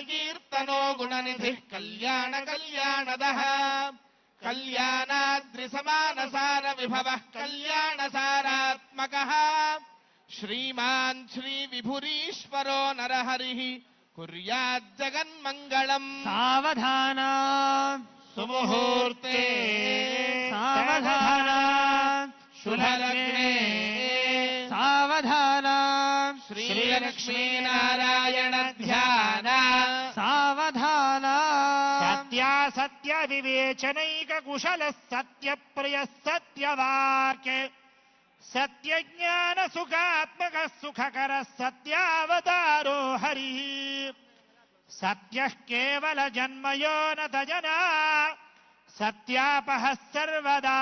कीर्तनो गुणनिधिः कल्याण कल्याणदः कल्याणाद्रि समानसार विभवः कल्याणसारात्मकः श्रीमान् श्री विभुरीश्वरो नरहरिः कुर्याज्जगन्मङ्गलम्। सावधान सुमुहूर्ते सावधान शुभलग्ने सावधान श्रीलक्ष्मीनारायण ध्यान सावधान सत्यासत्य विवेचनैक कुशलः सत्यप्रियः सत्यवाक् सत्यज्ञान सुखात्मकः सुखकरः सत्यावतारो हरिः सत्यः केवल जन्मयो न तजना सत्यापहः सर्वदा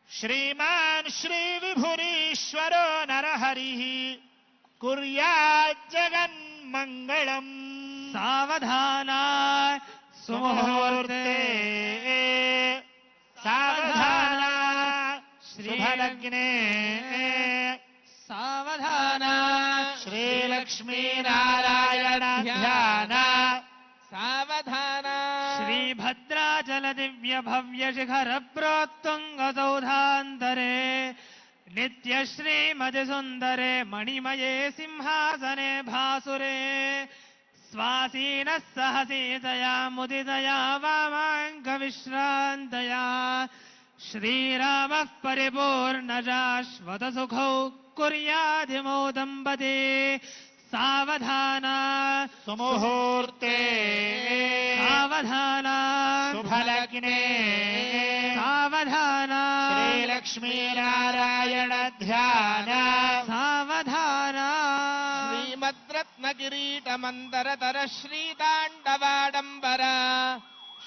श्रीमान् श्री विभुरीश्वरो नरहरिः कुर्याज्जगन्मङ्गलम्। सावधान सुमुहूर्ते सावधान शुभलग्ने सावधान श्रीलक्ष्मीनारायण ध्यान सावधान श्रीभद्राचल दिव्य भव्य शिखर प्रोत्तुंग सौधान्तरे नित्य श्रीमति सुन्दरे मणिमये सिंहासने भासुरे स्वासीनः सहसीतया मुदितया वामाङ्ग विश्रान्तया श्रीरामः परिपूर्ण शाश्वत सुखौ कुर्यादिमो दम्पती सावधान सुमुहूर्ते सावधान शुभलग्ने सावधान श्रीलक्ष्मीनारायण ध्यान सावधान श्रीमद्रत्नकिरीटमन्दरतर श्रीताण्डवाडम्बर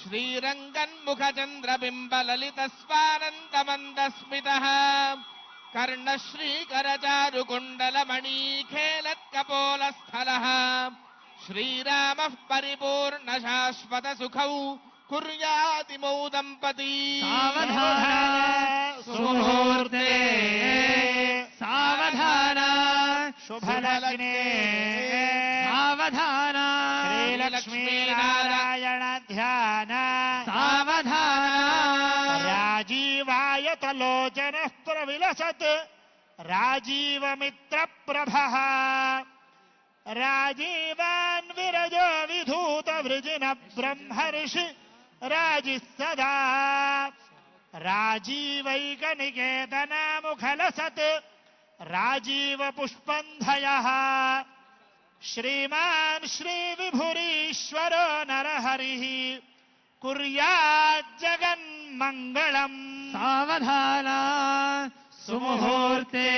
श्रीरङ्गन्मुखचन्द्रबिम्बललितस्वानन्दमन्दस्मितः कर्णश्रीकरचारुकुण्डलमणीखेलत्कपोलस्थलः श्रीरामः परिपूर्ण शाश्वत सुखौ कुर्यादिमौ दम्पती सावधान सुमुहूर्ते सावधान शुभलग्ने सावधान श्रीलक्ष्मीनारायण ध्यान सावधान राजीवायतलोचनः प्रविलसत् राजीवमित्रप्रभः राजीवान् विरजो विधूतवृजिन ब्रह्मर्षि राजिः सदा राजीवैकनिकेतनामुखलसत् राजीवपुष्पन्धयः श्रीमान् श्रीविभुरीश्वरो नरहरिः कुर्याज्जगन्मङ्गलम्। सावधान सुमुहूर्ते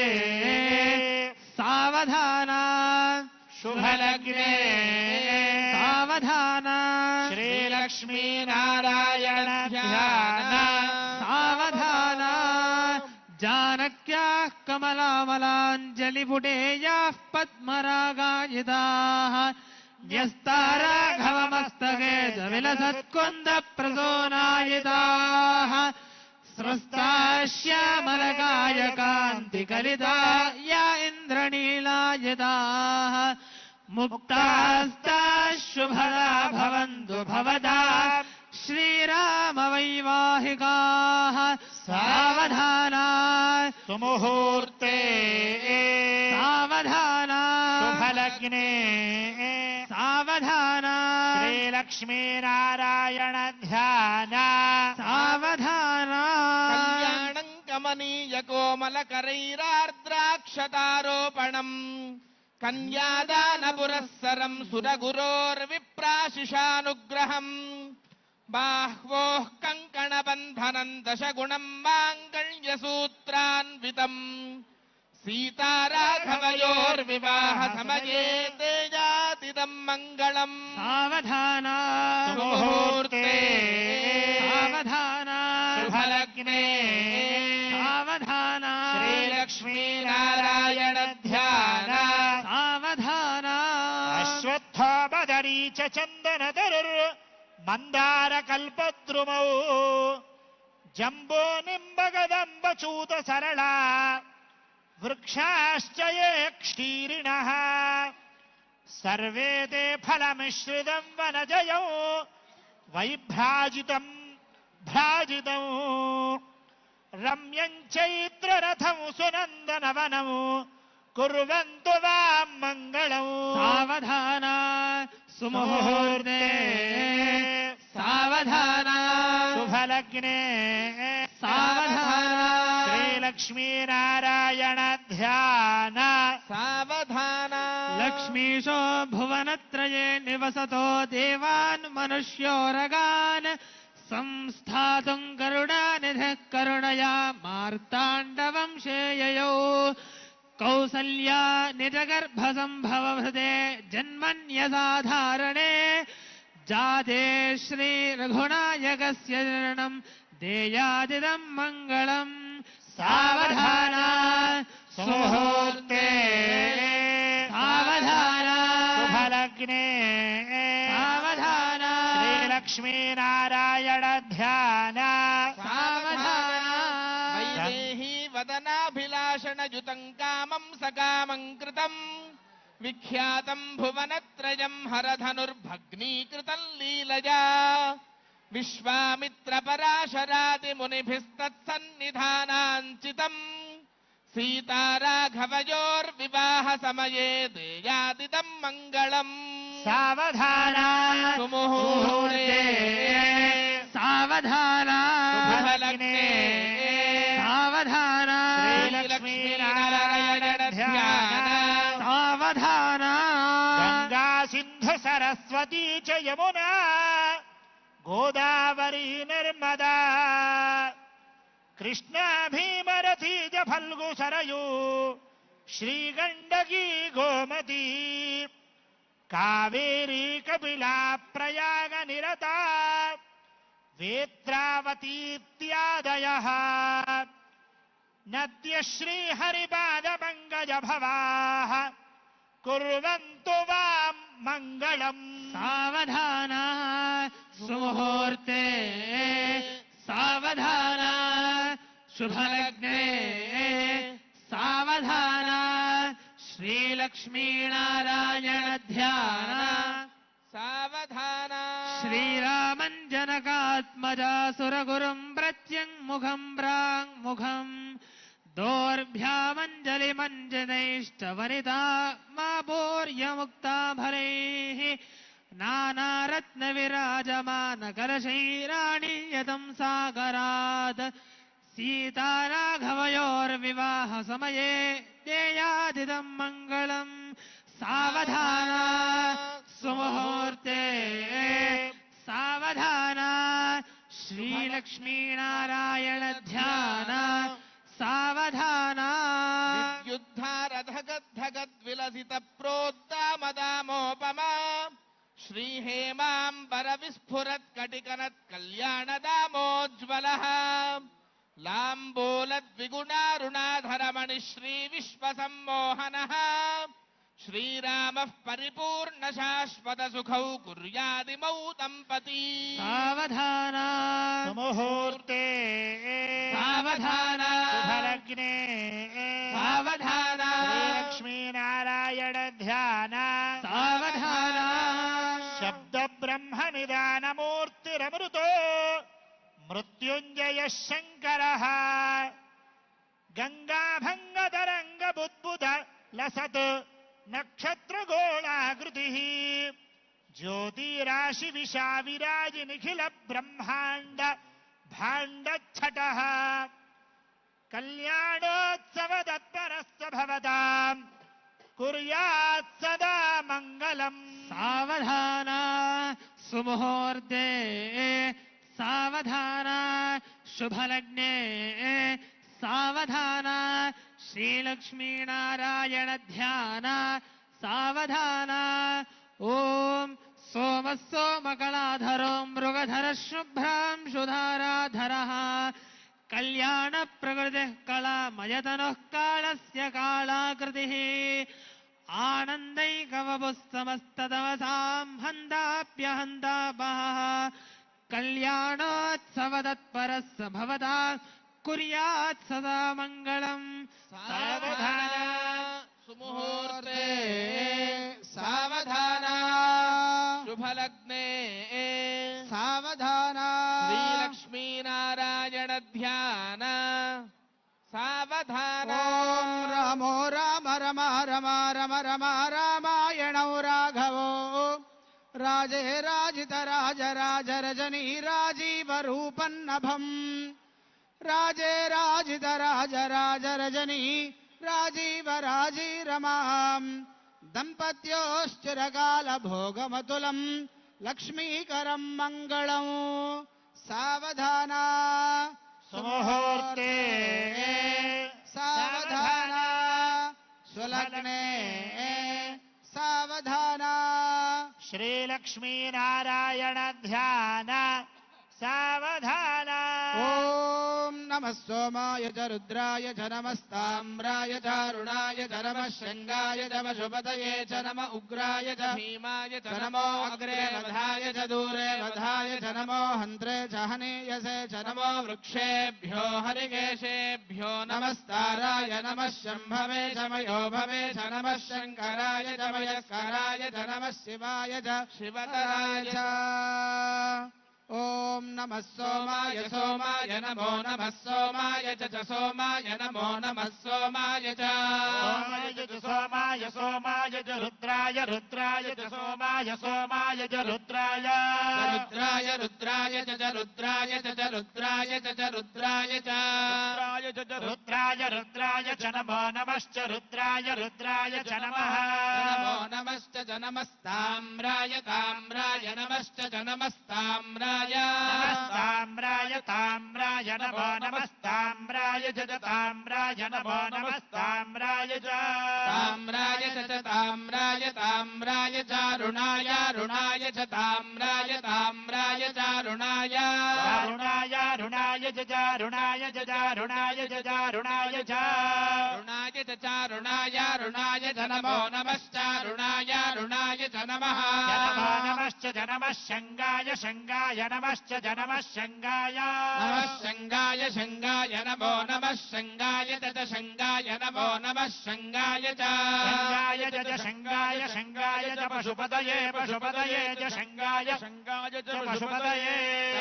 सावधान शुभलग्ने सावधान श्रीलक्ष्मीनारायण ध्यान सावधान जानक्याः कमलामलाञ्जलिपुटेयाः पद्मरागायिताः न्यस्ताराघवमस्तके च विलसत्कुन्दप्रसूनायिताः स्रस्ताः श्यामलकायकान्तिकलिता या इन्द्रनीलायिताः मुक्तास्ताः शुभदा भवन्तु भवदा श्रीरामवैवाहिकाः सावधान सुमुहूर्ते सावधान शुभलग्ने सावधान श्रीलक्ष्मीनारायण ध्यान सावधान कल्याणं कमनीय कोमलकरैरार्द्राक्षतारोपणम् कन्यादानपुरःसरं सुरगुरोर्विप्राशिषानुग्रहम् बाह्वोः कङ्कणबन्धनं दशगुणं माङ्गल्यसूत्रान्वितम् सीताराघवयोर्विवाहसमये तेजातिदं मङ्गलम् सावधान मुहूर्ते सावधान शुभलग्ने सावधान श्रीलक्ष्मीनारायण ध्यान सावधान अश्वत्थामदरी च चन्दनतरुर् मन्दारकल्पद्रुमौ जम्बो निम्बगदम्बचूत सरला वृक्षाश्च ये क्षीरिणः सर्वे ते फलमिश्रितं वनजयौ वैभ्राजितं भ्राजितौ रम्यं चैत्ररथं सुनन्दनवनौ कुर्वन्तु वां मङ्गलौ सावधान सुमुहूर्ते सावधान शुभलग्ने सावधान श्रीलक्ष्मीनारायण ध्यान सावधान लक्ष्मीशो भुवनत्रये निवसतो देवान् मनुष्योरगान् संस्थातुं करुणानिधिः करुणया मार्ताण्डवंशेययौ कौसल्या निजगर्भसम्भवभृते जन्मन्यसाधारणे जाते श्रीरघुनायकस्य चरणं देयादिदं मङ्गलम् सावधान सुमुहूर्ते सावधान शुभलग्ने सावधान श्रीलक्ष्मीनारायण ध्यान सावधान वैदेही वदनाभिलाषणयुतं कामं सकामं कृतं विख्यातं भुवनत्रयं हरधनुर्भग्नीकृतं लीलया विश्वामित्रपराशरादिमुनिभिस्तत्सन्निधानाञ्चितं सीताराघवयोर्विवाहसमये देयादिदं मङ्गलम् सावधान सुमुहूर्ते सावधान शुभलग्ने सावधान श्रीलक्ष्मीनारायण ध्यान सावधान गंगा सिंधु सरस्वती च यमुना गोदावरी नर्मदा कृष्णा भीमरथी च फल्गु सरयू श्रीगंडकी गोमती कावेरी कपिला प्रयाग निरता वेत्रावतीत्यादयः नद्य श्रीहरिपादपङ्कज भवाः कुर्वन्तु वां मङ्गलम् सावधान सुमुहूर्ते सावधान शुभलग्ने सावधान श्रीलक्ष्मीनारायण ध्यान सावधान श्रीरामं जनकात्मजा सुरगुरुं प्रत्यङ्मुखं प्राङ्मुखम् दोर्भ्यामञ्जलिमञ्जनैष्टवनिता माभूर्यमुक्ताभरैः नानारत्नविराजमानकलशैराणीयतं सागरात् सीताराघवयोर्विवाहसमये देयादिदं मङ्गलम् सावधान सुमुहूर्ते सावधान श्रीलक्ष्मीनारायण ध्यान सावधान विद्युद्धारधगद्धगद्विलसित प्रोत्तामदामोपमा श्रीहेमाम्बरविस्फुरत्कटिकनत् कल्याणदामोज्ज्वलः लाम्बूलद्विगुणारुणाधरमणि श्रीविश्वसम्मोहनः श्रीरामः परिपूर्णशाश्वतसुखौ कुर्यादिमौ दम्पती सावधान सुमुहूर्ते सावधान शुभलग्ने सावधान श्रीलक्ष्मीनारायण ध्यान सावधान शब्द ब्रह्म निदान मूर्तिरमृतो मृत्युंजय शंकरः गंगाभंग तरंग बुद्बुद लसत् नक्षत्र गोलाकृतिः ज्योतिराशि विशा विराजि निखिल ब्रह्मांड भाण्डच्छटः कल्याणोत्सव तत्परस्य भवताम् कुर्यात् सदा मङ्गलम् सावधान सुमुहूर्ते सावधान शुभलग्ने सावधान श्रीलक्ष्मीनारायण ध्यान सावधान ओम सोमः सोमकलाधरो मृगधरः शुभ्रांशुधाराधरः कल्याण प्रकृतिः कलामयतनुः कालस्य कालाकृतिः आनन्दैकवपुस्तमस्ततमसां हन्ताप्यहन्तापः कल्याणोत्सवतत्परस्य भवता कुर्यात् सदा मङ्गलम् सावधान सुमुहूर्ते సావధాన శుభలగ్నే సావధాన శ్రీలక్ష్మీనారాయణ ధ్యాన సావధాన ఓం రామో రామ రమ రమ రమ రమ రామాయణౌ రాఘవో రాజే రాజిత రాజ రాజ రజనీ రాజీవ రూపన్నభం రాజే రాజిత రాజ రాజ రజనీ రాజీవ రాజీరమాం దంపత్యోశ్చిరకాల భోగమతులం లక్ష్మీకరం మంగళం సావధాన సుముహూర్తే సావధాన సులగ్నే సావధాన శ్రీలక్ష్మీనారాయణ ధ్యాన సావధాన ఓం నమః సోమాయ చ రుద్రాయ చ నమస్తామ్రాయ చ అరుణాయ చ నమః శృంగాయ చ పశుపతయే చ నమ ఉగ్రాయ చ భీమాయ చ నమో అగ్రే వధాయ చ దూరే వధాయ చ నమో హంత్రే చ హనీయసే చ నమో వృక్షేభ్యో హరికేశేభ్యో నమస్తారాయ నమః శంభవే చ మయో భవే చ నమః శంకరాయ చ మయస్కరాయ చ నమః శివాయ చ శివతరాయ చ ఓం నమః సోమాయ సోమాయ నమో నమః సోమాయ చ సోమాయ నమో నమః సోమాయ చ సోమాయ సోమాయ చ రుద్రాయ రుద్రాయ చ సోమాయ సోమాయ చ రుద్రాయ రుద్రాయ రుద్రాయ చ రుద్రాయ చ రుద్రాయ చ రుద్రాయ చ రుద్రాయ రుద్రాయ చ నమో నమశ్చ రుద్రాయ రుద్రాయ చ నమః నమో నమశ్చ చ నమస్తామ్రాయ తామ్రాయ నమశ్చ చ నమస్తామ్రాయ నమస్తామ్రాయ తామ్రాయ నమో నమస్తామ్రాయ చ తామ్రాయ నమో నమస్తామ్రాయ చ తామ్రాయ చ తామ్రాయ తామ్రాయ చ రుణాయ రుణాయ చ తామ్రాయ తామ్రాయ చ రుణాయ రుణాయ రుణాయ చ రుణాయ చ రుణాయ చ రుణాయ చ రుణాయ చ రుణాయ రుణాయ చ నమో నమశ్చ రుణాయ రుణాయ చ నమః నమో నమశ్చ నమః శంగాయ శంగాయ నమశ్చ నమః శంగాయ నమః శంగాయ శంగాయ నమో నమః శంగాయ చ శంగాయ నమో నమః శంగాయ చ శంగాయ చ శంగాయ శంగాయ చ పశుపతయే పశుపతయే చ శంగాయ శంగాయ చ పశుపతయే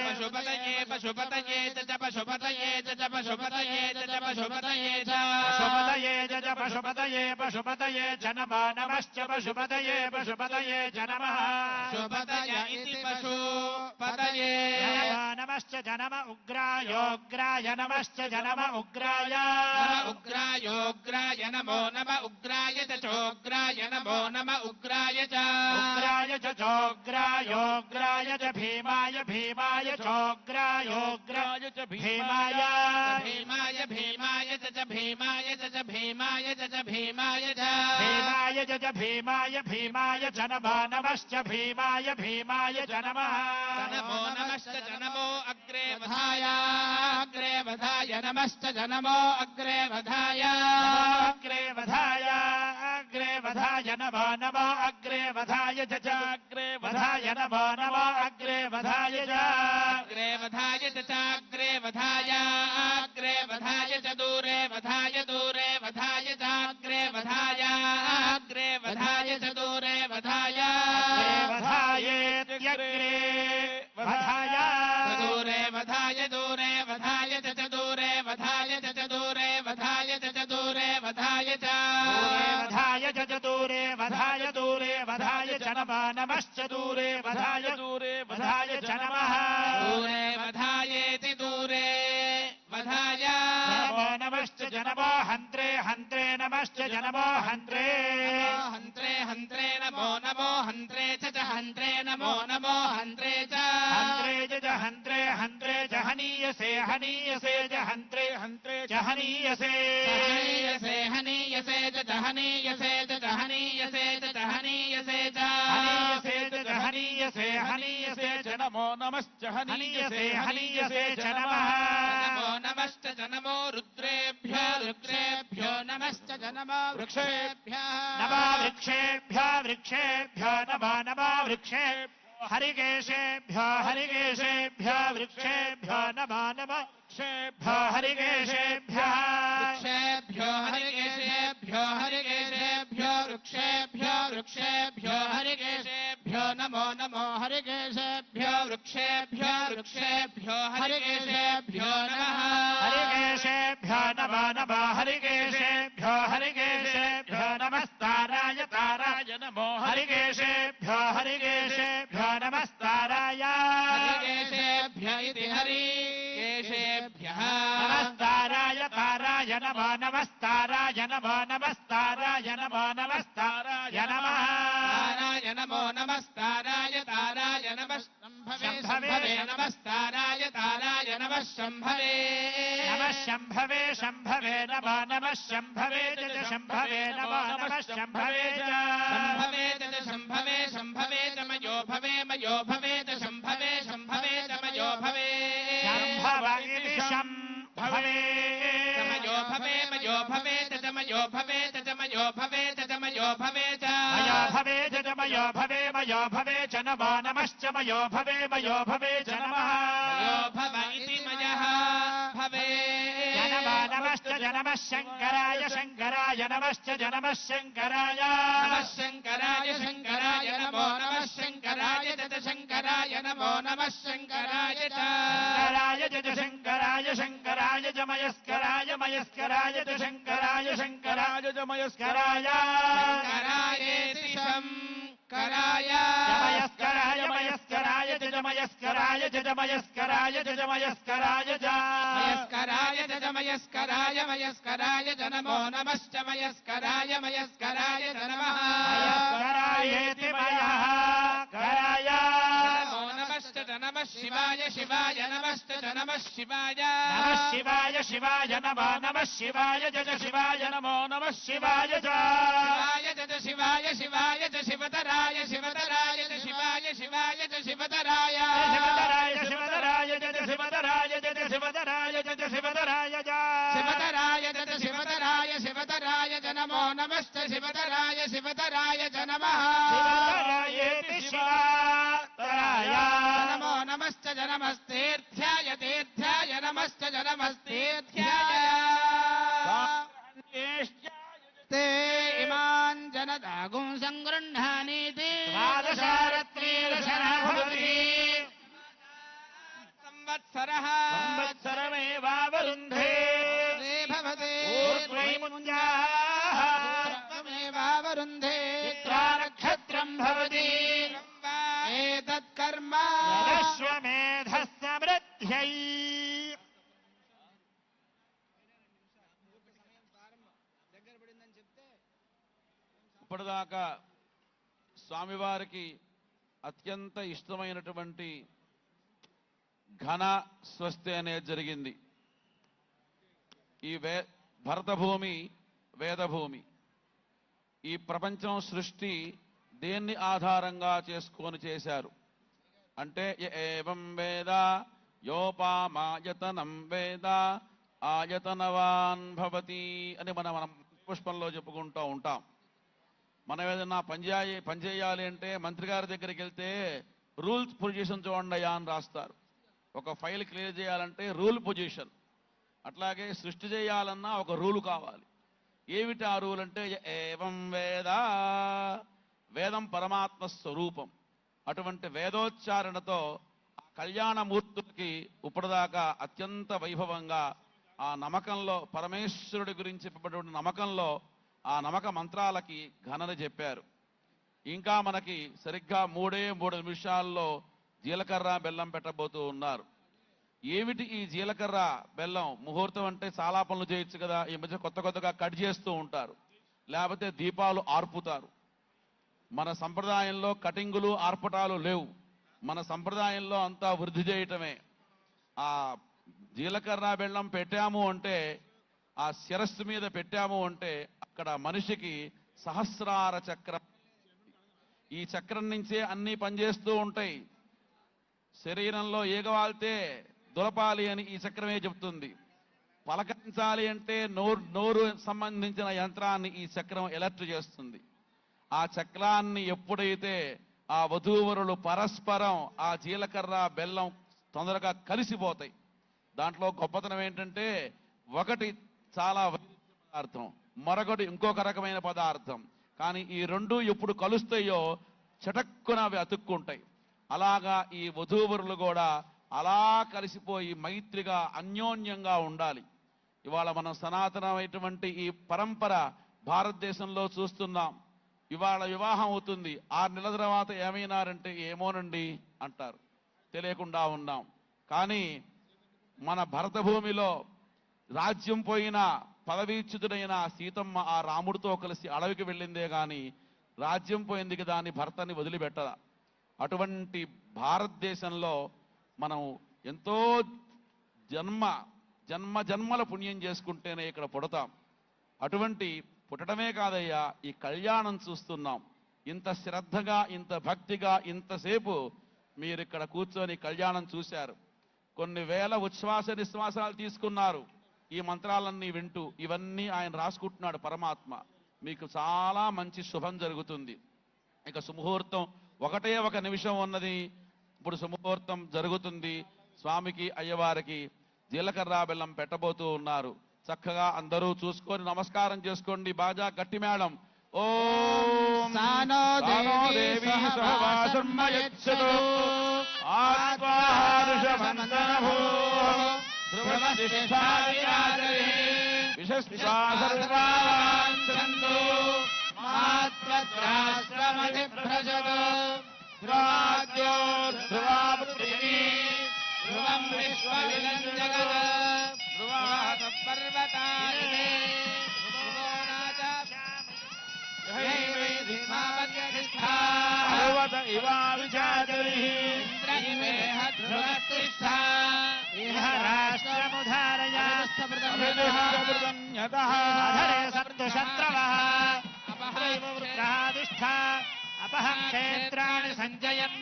పశుపతయే పశుపతయే చ పశుపతయే చ పశుపతయే చ పశుపతయే చ పశుపతయే చ పశుపతయే పశుపతయే చ నమో నమశ్చ పశుపతయే పశుపతయే చ నమః పశుపతయ ఇతి పశుపతయే నమో నమశ్చ నమ ఉగ్రాయోగ్రాయ నమశ్చ నమ ఉగ్రాయ ఉగ్రాయోగ్రాయ నమో నమ ఉగ్రాయ చ చోగ్రాయ నమో నమ ఉగ్రాయ చ ఉగ్రాయ చ చోగ్రాయోగ్రాయ చ భీమాయ భీమాయ చోగ్రాయోగ్రాయ చ భీమాయ భీమాయ భీమాయ చ భీమాయ చ భీమాయ చ భీమాయ చ భీమాయ చ భీమాయ భీమాయ చ నమో నమశ్చ భీమాయ భీమాయ చ నమః నమో నమశ్చ నమో అగ్రే వధాయ అగ్రే వధాయ నమశ్చ నమో అగ్రే వధాయ అగ్రే వధాయ అగ్రే వధాయ నమో నమో అగ్రే వధాయ చ అగ్రే వధాయ నమో నమో అగ్రే వధాయ చ అగ్రే వధాయ చ అగ్రే వధాయ అగ్రే వధాయ చ దూరే వధాయ దూరే వధాయ చ అగ్రే వధాయ అగ్రే వధాయ చ దూరే వధాయ వధాయేత్యగ్రే వధాయ దూరే వధాయ దూరే వధాయ చ దూరే వధాయ చ దూరే వధాయ చ దూరే వధాయ చ వధాయ చ దూరే వధాయ దూరే వధాయ చ నమో నమశ్చ దూరే వధాయ వధాయ చ నమః దూరే వధాయేతి దూరే వధాయ నమో నమశ్చ నమో హంత్రే హంత్రే నమశ్చ నమో హంత్రే హంత్రే హంత్రే నమో నమో హంత్రే చ హంత్రే నమో నమో హంత్రే చ హంత్రే చ హంత్రే హంత్రే చ హనీయసే హనీయసే చ హంత్రే హంత్రే చ హనీయసే హనీయసే హనీయసే చ హనీయసే చ హనీయసే చ హనీయసే చ హనీయసే చ హనీయసే హనీయసే చ నమో నమశ్చ హనీయసే హనీయసే చ నమః నమో నమశ్చ నమో రుద్రేభ్యో రుద్రేభ్యో నమశ్చ నమో వృక్షేభ్యః నమో వృక్షేభ్యో వృక్షేభ్యో నమో నమో వృక్షేభ్యో హరికేశేభ్యో హరికేశేభ్యో వృక్షేభ్యో నమో నమో వృక్షేభ్యో హరికేశేభ్యः వృక్షేభ్యో హరికేశేభ్యో वृक्षेभ्यो हरिकेशेभ्यो वृक्षेभ्यो वृक्षेभ्यो हरिकेशेभ्यो नमो नमो हरिकेशेभ्यो वृक्षेभ्यो वृक्षेभ्यो हरिकेशेभ्यो नमः हरिकेशेभ्यो नमो नमो हरिकेशेभ्यो हरिकेशेभ्यो नमस्ताराय ताराय नमो हरिकेशेभ्यो हरिकेशेभ्यो नमस्ताराय हरिकेशेभ्य इति हरिकेशेभ्यः नमस्ताराय ताराय नमो नमस्ताराय नमो नमस्ताराय नमो नमस्ताराय नमः ताराय नमो नमस्ताराय ताराय नमः शम्भवे नमस्ताराय ताराय नमः शम्भवे नमः शम्भवे शम्भवे नमो नमः शम्भवे च शम्भवे नमो नमः शम्भवे च शम्भवे च शम्भवे शम्भवे च मयो भवे मयो भवे च शम्भवे शम्भवे च मयो भवे शम्भव इति शम्भवे मयो भवे मयो भवे च मयो भवे च मयो भवे च मयो भवे च मयो भवे च मयो भवे मयो भवे च नमो नमश्च मयो भवे च नमः मयो भव इति मयः भवे नमो नमश्च नमः शङ्कराय शङ्कराय नमश्च नमः शङ्कराय नमः शङ्कराय शङ्कराय नमो नमः शङ्कराय च शङ्कराय नमो नमः शङ्कराय च शङ्कराय च शङ्कराय शङ्कराय च मयस्कराय मयस्कराय च शङ्कराय शङ्कराय च मयस्कराय शङ्करायेति शङ्कराय मयस्कराय मयस्कराय च मयस्कराय च मयस्कराय च मयस्कराय च मयस्कराय च मयस्कराय मयस्कराय च नमो नमश्च मयस्कराय मयस्कराय च नमः मयस्करायेति मयः कराय नमो नमश्च नमः शिवाय शिवाय नमश्च नमः शिवाय नमः शिवाय शिवाय नमो नमः शिवाय च शिवाय नमो नमः शिवाय च शिवाय शिवाय च शिवतराय शिवतराय च शिवाय शिवाय च शिवतराय शिवतराय शिवतराय च शिवतराय च शिवतराय च शिवतराय च शिवतराय च शिवतराय शिवतराय च नमो नमश्च शिवतराय शिवतराय च नमः शिवतरायेति शिवतराय नमो नमश्च नमस्तेऽर्थ्याय तीर्थ्याय नमश्च नमस्तेऽर्थ्याय ते इमान् जनतागुं सङ्गृह्णानीति द्वादशारत्रीरशना भवति संवत्सरः संवत्सरमेवावरुन्धे ते भवते ऊर्ध्वैमुञ्जाः सर्वमेवावरुन्धे चित्रानक्षत्रम् भवति एतत्कर्म अश्वमेधः समृद्ध्यै ఇప్పటిదాకా స్వామివారికి అత్యంత ఇష్టమైనటువంటి ఘన స్వస్తి అనేది జరిగింది. ఈ భరతభూమి వేదభూమి. ఈ ప్రపంచం సృష్టి దేన్ని ఆధారంగా చేసుకొని చేశారు అంటే ఏవం వేద యోపామాయతనం వేద ఆయతనవాన్ భవతి అని మనం పుష్పంలో చెప్పుకుంటూ ఉంటాం. మనం ఏదన్నా పనిచేయాలి అంటే మంత్రి గారి దగ్గరికి వెళ్తే రూల్స్ పొజిషన్ చూడండి అయ్యా అని రాస్తారు. ఒక ఫైల్ క్లియర్ చేయాలంటే రూల్ పొజిషన్. అట్లాగే సృష్టి చేయాలన్నా ఒక రూలు కావాలి. ఏమిటి ఆ రూల్ అంటే ఏవం వేద, వేదం పరమాత్మ స్వరూపం. అటువంటి వేదోచ్చారణతో ఆ కళ్యాణమూర్తులకి ఇప్పటిదాకా అత్యంత వైభవంగా ఆ నమ్మకంలో పరమేశ్వరుడి గురించి చెప్పబడిన నమ్మకంలో ఆ నమ్మక మంత్రాలకి ఘనన చెప్పారు. ఇంకా మనకి సరిగ్గా 3 నిమిషాల్లో జీలకర్ర బెల్లం పెట్టబోతూ ఉన్నారు. ఏమిటి ఈ జీలకర్ర బెల్లం? ముహూర్తం అంటే చాలా పనులు చేయొచ్చు కదా. ఈ మధ్య కొత్తగా కట్ చేస్తూ ఉంటారు, లేకపోతే దీపాలు ఆర్పుతారు. మన సంప్రదాయంలో కటింగులు ఆర్పటాలు లేవు. మన సంప్రదాయంలో అంతా వృద్ధి చేయటమే. ఆ జీలకర్ర బెల్లం పెట్టాము అంటే, ఆ శిరస్సు మీద పెట్టాము అంటే అక్కడ మనిషికి సహస్రార చక్రం, ఈ చక్రం నుంచే అన్నీ పనిచేస్తూ ఉంటాయి. శరీరంలో ఈగవాల్తే దులపాలి అని ఈ చక్రమే చెప్తుంది. పలకరించాలి అంటే నోరు సంబంధించిన యంత్రాన్ని ఈ చక్రం ఎలర్ట్ చేస్తుంది. ఆ చక్రాన్ని ఎప్పుడైతే ఆ వధూవరులు పరస్పరం ఆ జీలకర్ర బెల్లం తొందరగా కలిసిపోతాయి. దాంట్లో గొప్పతనం ఏంటంటే, ఒకటి చాలా పదార్థం, మరొకటి ఇంకొక రకమైన పదార్థం. కానీ ఈ రెండు ఎప్పుడు కలుస్తాయో చటక్కున అవి అతుక్కుంటాయి. అలాగా ఈ వధూవరులు కూడా అలా కలిసిపోయి మైత్రిగా అన్యోన్యంగా ఉండాలి. ఇవాళ మనం సనాతనమైనటువంటి ఈ పరంపర భారతదేశంలో చూస్తున్నాం. ఇవాళ వివాహం అవుతుంది, 6 నెలల తర్వాత ఏమైనారంటే ఏమోనండి అంటారు, తెలియకుండా ఉన్నాం. కానీ మన భరత భూమిలో రాజ్యం పోయిన పదవీచ్యుతుడైన సీతమ్మ ఆ రాముడితో కలిసి అడవికి వెళ్ళిందే గాని రాజ్యం పోయిందికి దాని భర్తని వదిలిపెట్టదా. అటువంటి భారతదేశంలో మనం ఎంతో జన్మల పుణ్యం చేసుకుంటేనే ఇక్కడ పుడతాం. అటువంటి పుట్టడమే కాదయ్యా, ఈ కళ్యాణం చూస్తున్నాం. ఇంత శ్రద్ధగా, ఇంత భక్తిగా, ఇంతసేపు మీరు ఇక్కడ కూర్చొని కళ్యాణం చూశారు. కొన్ని వేల ఉచ్ఛ్వాస నిశ్వాసాలు తీసుకున్నారు ఈ మంత్రాలన్నీ వింటూ. ఇవన్నీ ఆయన రాసుకుంటున్నాడు పరమాత్మ. మీకు చాలా మంచి శుభం జరుగుతుంది. ఇక సుముహూర్తం ఒకటే ఒక నిమిషం ఉన్నది. ఇప్పుడు సుముహూర్తం జరుగుతుంది. స్వామికి అయ్యవారికి జీలకర్ర బెల్లం పెట్టబోతూ ఉన్నారు. చక్కగా అందరూ చూసుకొని నమస్కారం చేసుకోండి. బాజా గట్టి మేళం. ఓం సానో దేవి సహవాసమయచ్చతు ఆత్మాహర్షమందనభో ధ్రువశిష్టాదిరాజరే విశస్త్రాసర్వాంచందో మాత్రద్రాశ్రమధిభ్రజతో ధ్రువాద్యో ధ్రువాపృథివీ ధ్రువం విశ్వమిదం జగత్ ధ్రువాః పర్వతాని పర్వత ఇవావిచాదరిః ఇంద్రయిమేహ ధ్రువతిష్ఠా ఇహ రాష్ట్రముధారయ అభిదుష్టమృతన్యతః అధరే సప్తశత్రవః అపహృత్రాదిష్ఠా అపహం క్షేత్రాణి సంజయన్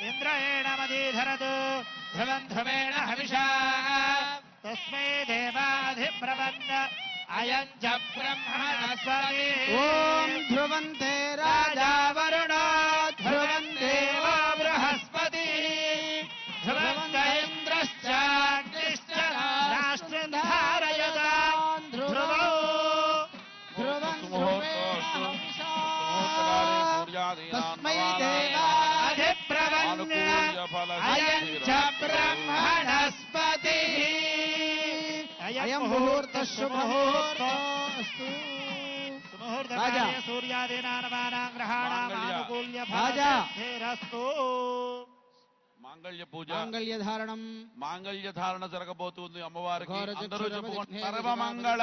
ఇంద్రయేణమధీధరతు ధ్రువం ధ్రువేణ హవిషా తస్మై దేవాధిబ్రవన్న అయం చ బ్రహ్మణస్వమే ఓం ధ్రువంతే రాజా వరుణో ధ్రువం దేవో బృహస్పతి ధ్రువం చ ఇంద్రశ్చాగ్నిశ్చ రాష్ట్రం ధారయతాం ధ్రువౌ ధ్రువం తస్మై దేవాధిబ్రవన్న అయం చ బ్రహ్మణస్పతి అయం ముహూర్త శుభముహూర్తోస్తు. సుముహూర్తకాలే సూర్యాదీనానాం గ్రహాణాం ఆనుకూల్య రాజా. ఫలసిద్ధిరస్తు. మాంగళ్య పూజ, మాంగళ్య ధారణం మాంగళ్య ధారణ జరగబోతుంది అమ్మవారికి. ఘోర అందరూ చక్షుర చెప్పుకోండి. విఘ్నేన సర్వమంగళ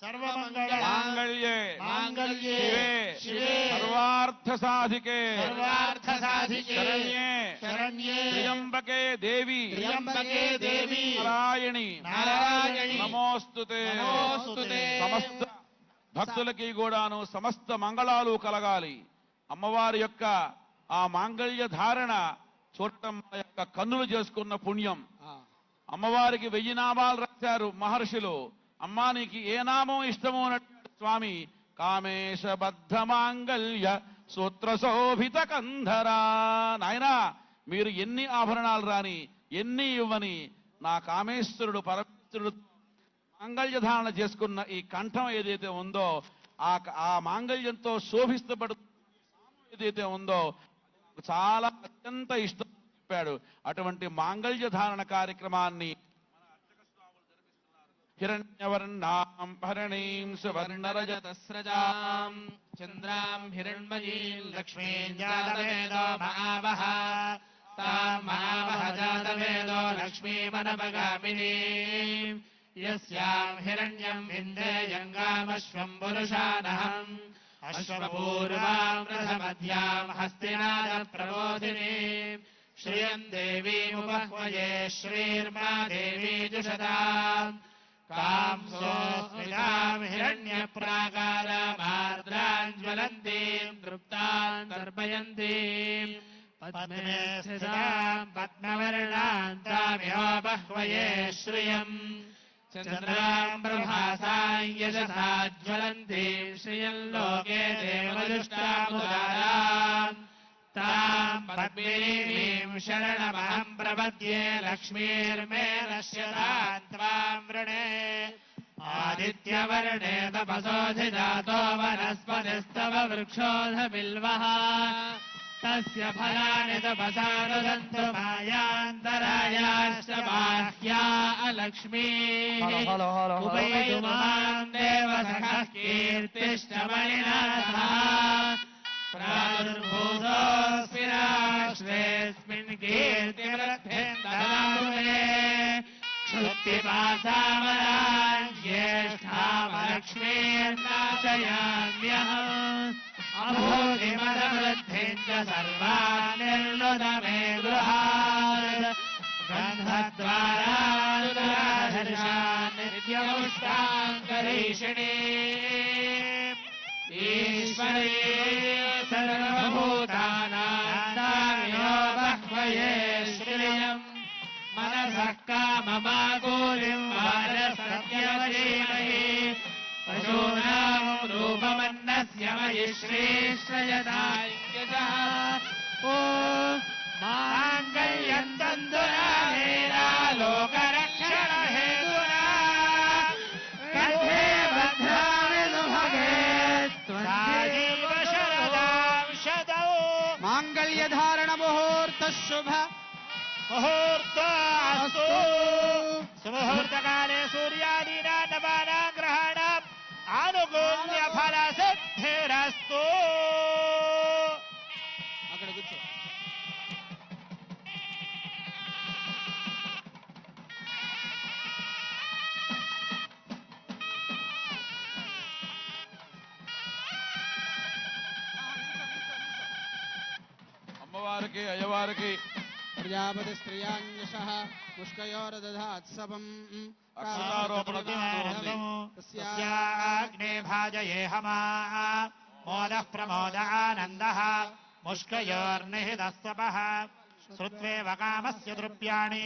సర్వమంగళ మాంగళ్యే మాంగళ్యే శివే సర్వార్థ సాధికే సర్వార్థ సాధికే శరణ్యే శరణ్యే త్ర్యంబకే దేవి త్ర్యంబకే దేవి నారాయణి నారాయణి నమోస్తుతే. నమోస్తుతే. సమస్త భక్తులకి కూడాను సమస్త మంగళాలు కలగాలి. అమ్మవారి యొక్క ఆ మాంగళ్య ధారణ చూడటం మన యొక్క కన్నులు చేసుకున్న పుణ్యం. అమ్మవారికి 1000 నామాలు రాశారు మహర్షులు. అమ్మా నీకు ఏ నామం ఇష్టమో అన్నట్టు స్వామి కామేశబద్ధ మాంగళ్య సూత్ర శోభిత కంధరా. నాయనా మీరు ఎన్ని ఆభరణాలు రాని, ఎన్ని ఇవ్వని, నా కామేశ్వరుడు పరమేశ్వరుడు మాంగళ్య ధారణ చేసుకున్న ఈ కంఠం ఏదైతే ఉందో ఆ మాంగళ్యంతో శోభిస్తపడు ఏదైతే ఉందో చాలా అత్యంత ఇష్టం చెప్పాడు. అటువంటి మాంగళ్య ధారణ కార్యక్రమాన్ని హిరణ్యవర్ణాం హరణీం సువర్ణరజతస్రజాం చంద్రాం హిరణ్మయీం లక్ష్మీం జాతవేదో మహావహ తాం మహావహ జాతవేదో లక్ష్మీమనపగామినీం యస్యాం హిరణ్యం విందేయంగామశ్వం పురుషానహం అశ్వపూర్వాం రథమధ్యాం హస్తినాద ప్రబోధినీం శ్రియం దేవీముపహ్వయే శ్రీర్మా దేవీ జుషతాం కాంసోస్మితాం హిరణ్యప్రాకారమార్ద్రాం జ్వలంతీం తృప్తాం తర్పయంతీం పద్మే స్థితాం పద్మవర్ణాం తామిహోపహ్వయే శ్రియం చంద్రాం ప్రభాసాం యశసా జ్వలంతీం శ్రియం లోకే దేవదుష్టాముదారాం తాం పద్మినీం శరణమహం ప్రపద్యే లక్ష్మీర్మే నశ్యతాం త్వాం వృణే आदित्यवर्णे तपसोऽधिजातो वनस्पतिस्तव वृक्षोऽध बिल्वः तस्य फलानि तपसानुदन्तु मायान्तरायाश्च बाह्या अलक्ष्मीः उपैतु माम् देवसखः कीर्तिश्च मणिना सह प्रादुर्भूतोऽस्मि राष्ट्रेऽस्मिन् कीर्तिवृद्धिम् मे क्षुत्तिपासामराज्येष्ठामलक्ष्मीर्नाशयाम्यहम् अभूतिमदवृद्धिम् च सर्वान् निर्नुदमे गृहात् गन्धद्वारानुराधर्षान् नित्यमुष्टाङ्करीषिणी ईश्वरी सर्वभूतानां बह्वये श्रियम् मनसः काममागोलिम् वारसत्यवधीमहि पशूनां रूपमन्नस्य मयि श्रीश्रयदाय्यजः ॐ माङ्गल्यं तन्दुरा हेरा लोकरक्षणहेतुना कण्ठे बध्नामि सुभगे त्वन्देव शरदां शतौ माङ्गल्यधारण मुहूर्त शुभ मुहूर्तस्तु सुमुहूर्तकाले सूर्यादीनां नवानां ग्रहाणाम् आनुकूल्य फलसिद्धिरस्तु అక్కడ కూర్చో అమ్మవారికి అయ్యవారికి ప్రజాపతి స్త్రియాంగశః ముష్కయోరదధాత్సవం అక్షరారోపణ జరుగుతోంది. तस्याग्ने भाजयेहमा मोदः प्रमोद आनन्दः मुष्कयोर्निहितस्तपः श्रुत्वेव कामस्य द्रव्याणि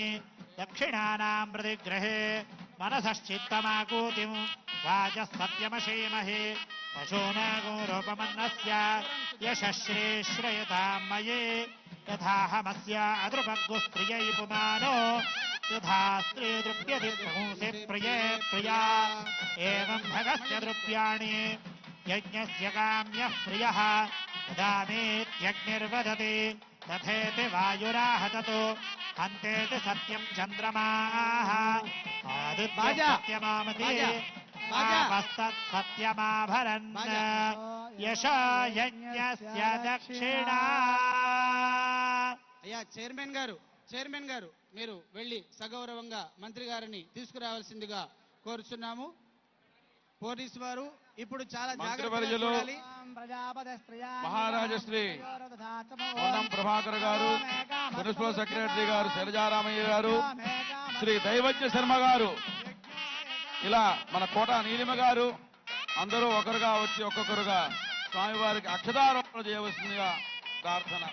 दक्षिणानां प्रतिग्रहे मनसश्चित्तमाकूतिम् वाचः सत्यमशीमहि पशूनागोरूपमन्नस्य यशश्रीश्रयतां मयि यथाहमस्य अदृपग्गुस्त्रियै पुमानो यथा स्त्री द्रुप्यति पुंसि प्रिये प्रिया एवं भगस्य द्रुप्याणि यज्ञस्य काम्यः प्रियः ददामीत्यग्निर्वदति तथेति वायुराहततो हन्तेति सत्यं चन्द्रमाः आदित्यमामति सत्यमाभरन् यशो यज्ञस्य दक्षिणा అయ్యా చైర్మన్ గారు మీరు వెళ్ళి సగౌరవంగా మంత్రి గారిని తీసుకురావాల్సిందిగా కోరుచున్నాము. పోలీసు వారు ఇప్పుడు చాలా మంత్రివర్యులు జాగ్రత్తగా మహారాజశ్రీ పొన్నం ప్రభాకర్ గారు, మున్సిపల్ సెక్రటరీ గారు శైలజారామయ్య గారు, శ్రీ దైవజ్ఞ శర్మ గారు, ఇలా మన కోట నీలిమ గారు అందరూ ఒకరుగా వచ్చి ఒక్కొక్కరుగా స్వామివారికి అక్షతారోపణ చేయవలసిందిగా ప్రార్థన.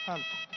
హల్